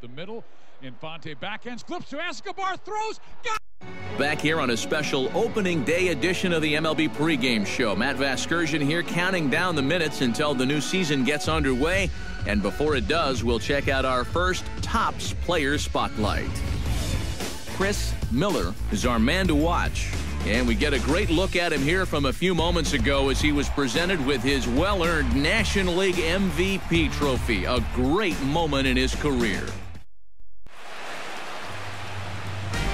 the middle. Infante backhands, flips to Escobar, throws, got Back here on a special opening day edition of the MLB pregame show. Matt Vasgersian here counting down the minutes until the new season gets underway. And before it does, we'll check out our first Topps player spotlight. Chris Miller is our man to watch. And we get a great look at him here from a few moments ago as he was presented with his well-earned National League MVP trophy. A great moment in his career.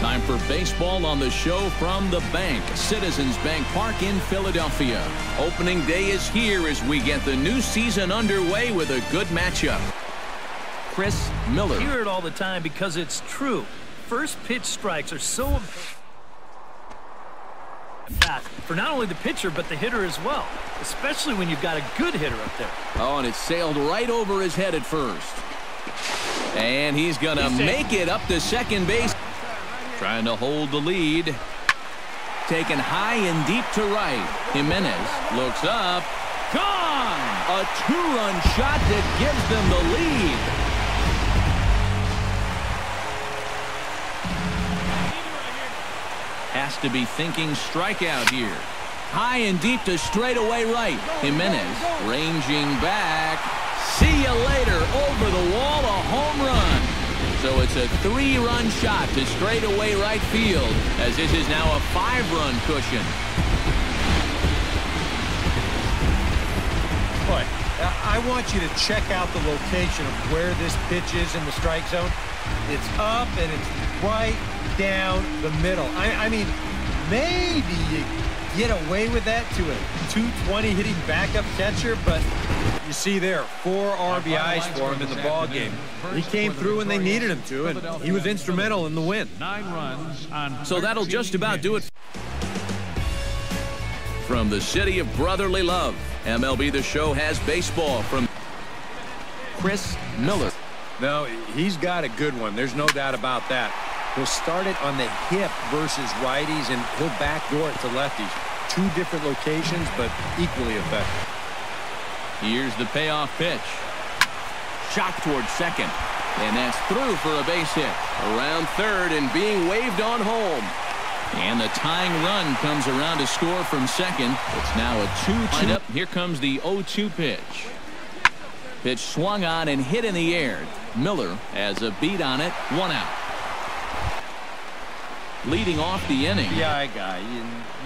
Time for baseball on the show from the bank. Citizens Bank Park in Philadelphia. Opening day is here as we get the new season underway with a good matchup. Chris Miller. You hear it all the time because it's true. First pitch strikes are so fat for not only the pitcher but the hitter as well, especially when you've got a good hitter up there. Oh, and it sailed right over his head at first. And he's going to make it up to second base. Trying to hold the lead. Taken high and deep to right. Jimenez looks up. Gone! A two-run shot that gives them the lead. Has to be thinking strikeout here. High and deep to straightaway right. Jimenez ranging back. See you later. Over the wall, a home run. So it's a three-run shot to straightaway right field, as this is now a five-run cushion. Boy, I want you to check out the location of where this pitch is in the strike zone. It's up and it's right down the middle. I mean, maybe you get away with that to a 220 hitting backup catcher, but you see there, 4 RBIs for him in the ball game. He came through when they needed him to, and he was instrumental in the win. 9 runs on. So that'll just about do it. From the city of brotherly love, MLB The Show has baseball from Chris Miller. No, he's got a good one. There's no doubt about that. He'll start it on the hip versus righties, and he'll backdoor it to lefties. 2 different locations, but equally effective. Here's the payoff pitch. Shot towards second. And that's through for a base hit. Around third and being waved on home. And the tying run comes around to score from second. It's now a 2-2. Here comes the 0-2 pitch. Pitch swung on and hit in the air. Miller has a beat on it. 1 out. Leading off the inning. Yeah, guy.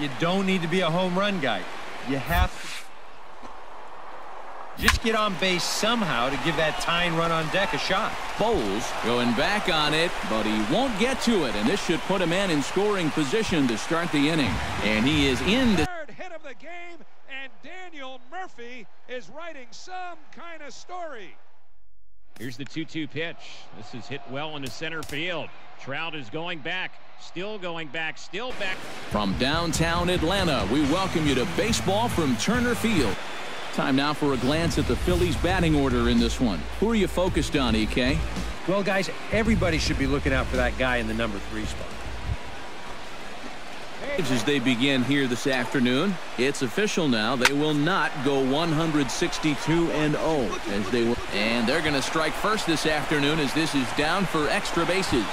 You don't need to be a home run guy. You have to just get on base somehow to give that tying run on deck a shot. Bowles going back on it, but he won't get to it, and this should put a man in scoring position to start the inning. And he is in the third hit of the game, and Daniel Murphy is writing some kind of story. Here's the 2-2 pitch. This is hit well into center field. Trout is going back, still going back, still back. From downtown Atlanta, we welcome you to baseball from Turner Field. Time now for a glance at the Phillies batting order in this one. Who are you focused on, EK? Well, guys, everybody should be looking out for that guy in the number 3 spot. As they begin here this afternoon, it's official now. They will not go 162-0 as they will. And they're going to strike first this afternoon as this is down for extra bases.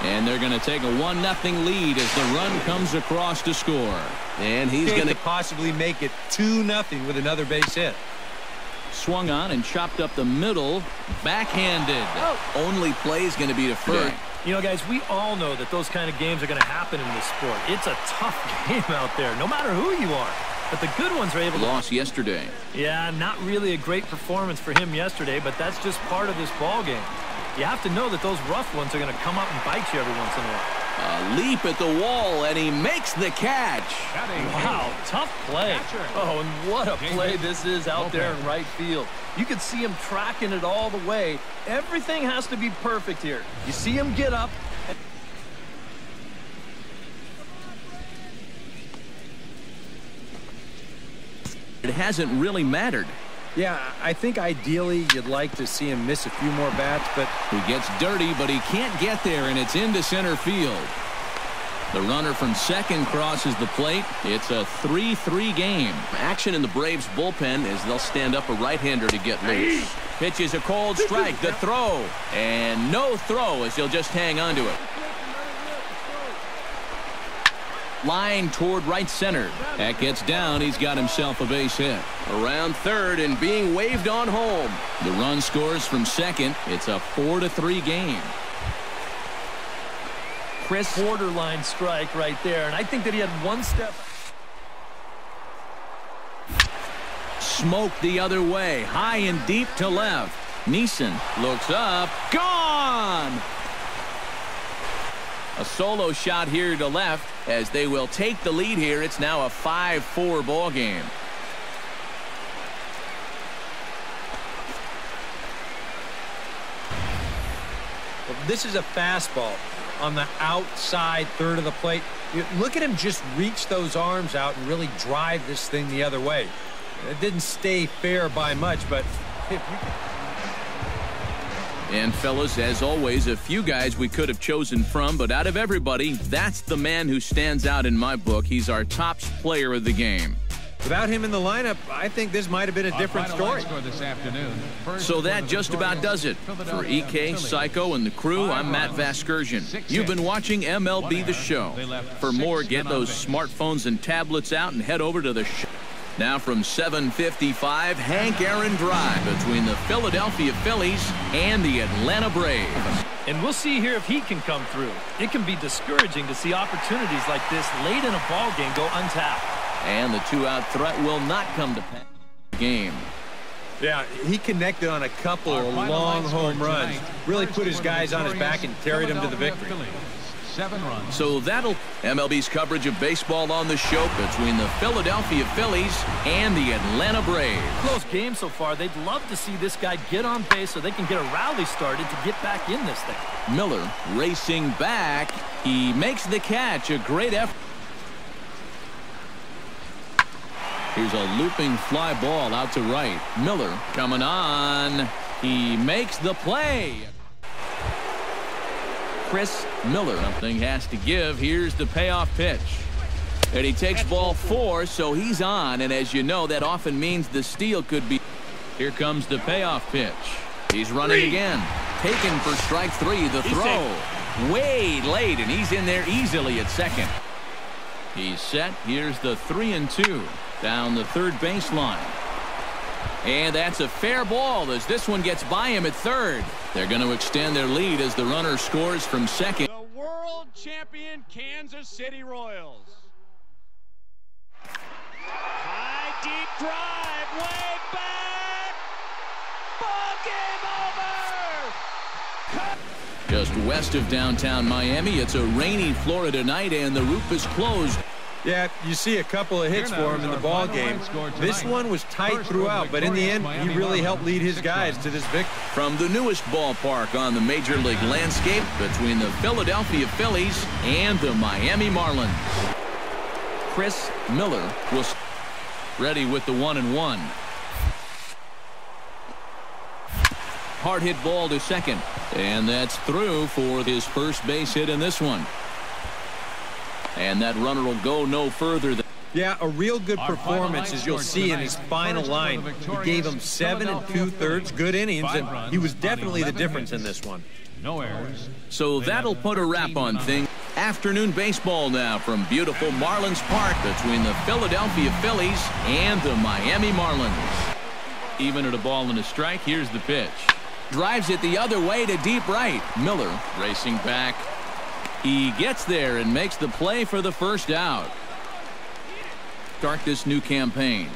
And they're going to take a 1-0 lead as the run comes across to score. And he's going to possibly make it 2-0 with another base hit. Swung on and chopped up the middle. Backhanded. Only play is going to be to first. You know, guys, we all know that those kind of games are going to happen in this sport. It's a tough game out there, no matter who you are. But the good ones are able to... Lost yesterday. Yeah, not really a great performance for him yesterday, but that's just part of this ball game. You have to know that those rough ones are going to come up and bite you every once in a while. A leap at the wall, and he makes the catch. Wow, tough play. Oh, and what a play this is out there in right field. You can see him tracking it all the way. Everything has to be perfect here. You see him get up. It hasn't really mattered. Yeah, I think ideally you'd like to see him miss a few more bats, but he gets dirty, but he can't get there, and it's into center field. The runner from second crosses the plate. It's a 3-3 game. Action in the Braves bullpen as they'll stand up a right-hander to get loose. Pitch is a cold strike. The throw. And no throw as he'll just hang on to it. Line toward right center. That gets down. He's got himself a base hit. Around third and being waved on home. The run scores from second. It's a 4-3 game. Chris, borderline strike right there, and I think that he had one step. Smoke the other way. High and deep to left. Neeson looks up. Gone! A solo shot here to left as they will take the lead here. It's now a 5-4 ball game. Well, this is a fastball on the outside third of the plate. Look at him just reach those arms out and really drive this thing the other way. It didn't stay fair by much, but if you can... And fellas, as always, a few guys we could have chosen from, but out of everybody, that's the man who stands out in my book. He's our top player of the game. Without him in the lineup, I think this might have been a different story. This afternoon. So that just about does it. For EK, Psycho, and the crew, I'm Matt Vasgersian. You've been watching MLB The Show. For more, get those smartphones and tablets out and head over to the show. Now from 7:55, Hank Aaron drive between the Philadelphia Phillies and the Atlanta Braves. And we'll see here if he can come through. It can be discouraging to see opportunities like this late in a ball game go untapped. And the two-out threat will not come to pass. Game. Yeah, he connected on a couple of long home runs. Really put his guys on his back and carried them to the victory. 7 runs. So that'll MLB's coverage of baseball on the show between the Philadelphia Phillies and the Atlanta Braves. Close game so far. They'd love to see this guy get on base so they can get a rally started to get back in this thing. Miller racing back. He makes the catch. A great effort. Here's a looping fly ball out to right. Miller coming on. He makes the play. Chris Miller. Something has to give. Here's the payoff pitch. And he takes ball 4, so he's on. And as you know, that often means the steal could be. Here comes the payoff pitch. He's running again. Taken for strike 3. The throw. Way late, and he's in there easily at second. He's set. Here's the 3-2. Down the third baseline. And that's a fair ball as this one gets by him at third. They're going to extend their lead as the runner scores from second. The world champion Kansas City Royals. High, deep drive, way back. Ball game over. Just west of downtown Miami, it's a rainy Florida night, and the roof is closed. Yeah, you see a couple of hits for him in the ball game. This one was tight throughout, but in the end, he really helped lead his guys to this victory. From the newest ballpark on the Major League landscape between the Philadelphia Phillies and the Miami Marlins. Chris Miller was ready with the 1-1. Hard hit ball to second, and that's through for his first base hit in this one. And that runner will go no further than. Yeah, a real good performance, as you'll see in his final line. He gave him 7 2/3 good innings, and he was definitely the difference in this one. No errors. So that'll put a wrap on things. Afternoon baseball now from beautiful Marlins Park between the Philadelphia Phillies and the Miami Marlins. Even at a ball and a strike, here's the pitch. Drives it the other way to deep right. Miller racing back. He gets there and makes the play for the first out. Start this new campaign.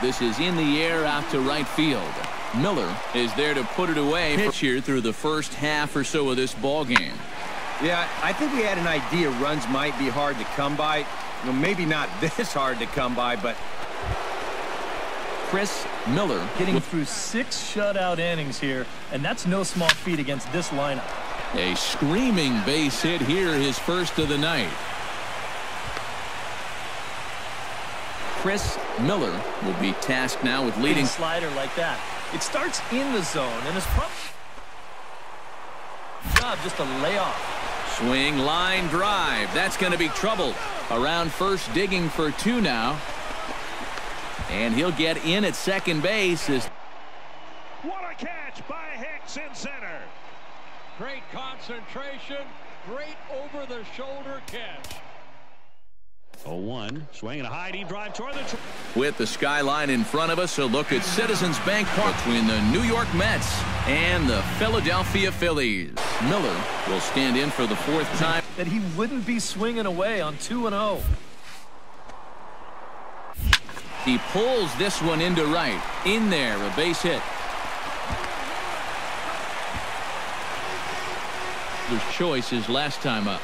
This is in the air out to right field. Miller is there to put it away. Pitch here through the first half or so of this ball game. Yeah, I think we had an idea runs might be hard to come by. Well, maybe not this hard to come by, but Chris Miller getting through 6 shutout innings here, and that's no small feat against this lineup. A screaming base hit here, his first of the night. Chris Miller will be tasked now with leading. Slider like that. It starts in the zone, and it's probably job just to lay off. Swing, line drive. That's going to be trouble. Around first, digging for 2 now. And he'll get in at second base. What a catch by Hicks in center. Great concentration, great over-the-shoulder catch. 0-1, swinging a high deep drive toward the... With the skyline in front of us, a look at Citizens Bank Park between the New York Mets and the Philadelphia Phillies. Miller will stand in for the fourth time. That he wouldn't be swinging away on 2-0. He pulls this one into right. In there, a base hit. His choice his last time up.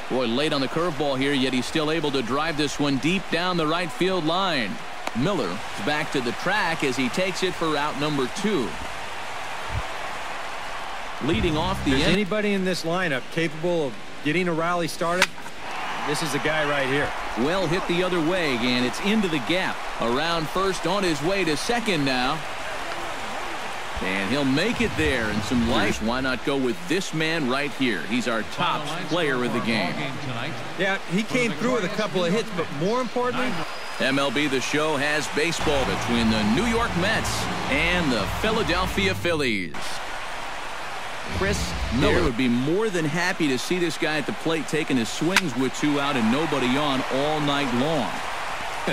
Boy, late on the curveball here, yet he's still able to drive this one deep down the right field line. Miller is back to the track as he takes it for out number 2. Leading off the Is end. anybody in this lineup capable of getting a rally started? This is the guy right here. Well hit the other way, and it's into the gap. Around first, on his way to second now. And he'll make it there in some life. Why not go with this man right here? He's our top player of the game. Yeah, he came through with a couple of hits, but more importantly, MLB The Show has baseball between the New York Mets and the Philadelphia Phillies. Chris Miller would be more than happy to see this guy at the plate taking his swings with 2 out and nobody on all night long.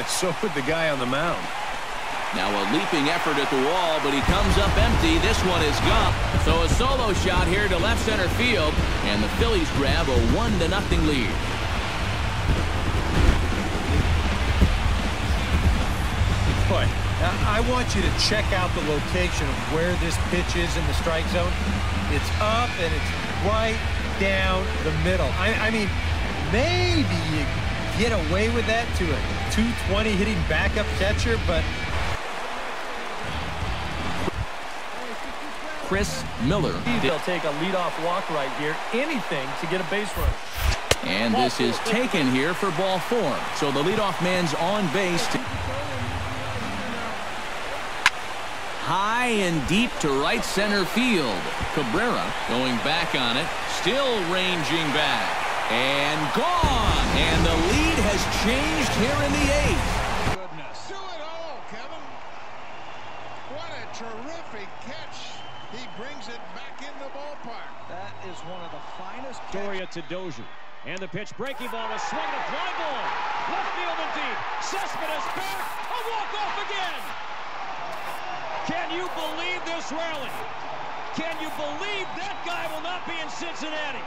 so would the guy on the mound. Now a leaping effort at the wall, but he comes up empty. This one is gone. So a solo shot here to left center field, and the Phillies grab a 1-0 lead. Boy, now I want you to check out the location of where this pitch is in the strike zone. It's up and it's right down the middle. I mean, maybe you get away with that to a 220 hitting backup catcher, but Chris Miller. They'll take a leadoff walk right here. Anything to get a base run. And this is taken here for ball 4. So the leadoff man's on base. High and deep to right center field. Cabrera going back on it. Still ranging back. And gone. And the lead has changed here in the 8th. Goodness. Do it all, Kevin. What a terrific catch. He brings it back in the ballpark. That is one of the finest. Doria to Dozier. And the pitch, breaking ball, a swing and a fly ball. Left field and deep. Cespedes back. A walk-off again. Can you believe this rally? Can you believe that guy will not be in Cincinnati?